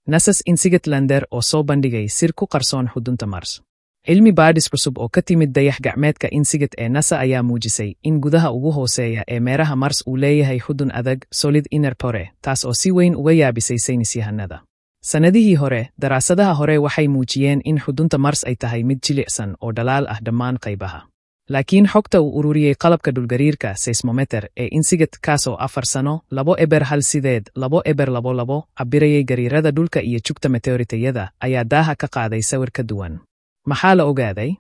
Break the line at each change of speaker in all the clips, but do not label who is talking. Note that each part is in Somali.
NASA's Insight Lander oo soo bandhigay sir ku qarsoon xudunta Mars. Cilmi baadhis cusub oo ka timid dayax-gacmeedka Insight ee NASA ayaa muujisay in gudaha ugu hooseeya ee meeraha Mars uu leeyahay xudun adag solid inner core, taas oo si weyn uga yaabisay saynisyahanada. Sanadihii hore, daraasadaha hore waxay muujiyeen in xudunta Mars ay tahay mid jilicsan oo dhalaal ah dhammaan qaybaha. Laakiin xogta uu ururiyey qalabka dhulgariirka seismometer ee Insight kaasoo 4 sano, 2.8-2.22 cabirayay gariirada dhulka iyo jugta meteoritayada ayaa daaha ka qaaday sawir ka duwan. Maxaa la ogaaday?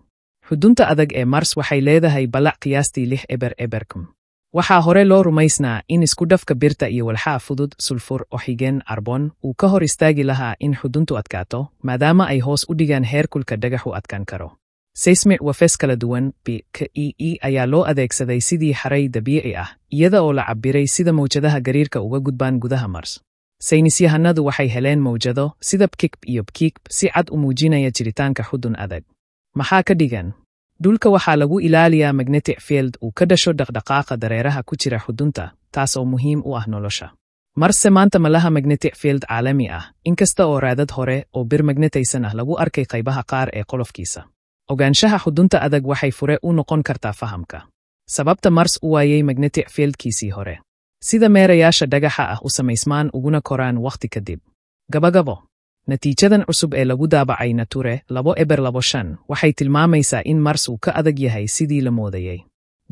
Xudunta adag ee Mars waxay leedahay ballac qiyaastii 6 Waxaa hore loo rumaysnaa in isku dhafka birta iyo walxaha fudud sulfur, oxygen, carbon uu ka hor istaagi lahaa in xuduntu adkaato, maadaama ay hoos u dhigaan heerkulka dhagaxu adkaan karo. Seismic waves kala duwan (PKE) ayaa loo adeegsaday sidii xaray dabiici ah, iyada oo la cabbiray sida mawjadaha gariirka uga gudbaan gudaha Mars. Saynisyahanadu waxay heleen mawjado sida PKIP iyo PKIP si cad u muujinaya jiritaanka xudun adag. Maxaa ka dhigan? Dhulka waxaa lagu ilaaliyaa magnetic field uu ka dhasho dhaqdhaqaaqa dareeraha ku jira xudunta, taas oo muhiim u ah nolosha. Marse maanta ma laha magnetic field caalami ah, inkasta oo raadad hore oo bir magnetaysan ah lagu arkay qaybaha qaar ee qolofkiisa. Ogaanshaha xudunta adag waxay fure u noqon kartaa fahamka sababta Mars u waayay magnetic fieldkiisii hore. Sida meerayaasha dhagaxa ah u samaysmaan uguna koraan waqti kadib. Gabagabo. Natiijadan cusub ee lagu daabacay Nature 2.25 waxay tilmaamaysaa in Mars uu ka adag yahay sidii la moodayay.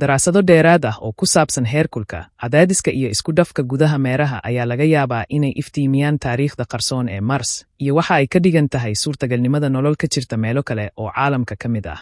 Daraasado dheeraad ah oo ku saabsan heerkulka, cadaadiska iyo isku dhafka gudaha meeraha ayaa laga yaabaa inay iftiimiyaan taariikhda qarsoon ee Mars iyo waxa ay ka dhigan tahay suurtagalnimada nolol ka jirta meelo kale oo caalamka ka mid ah.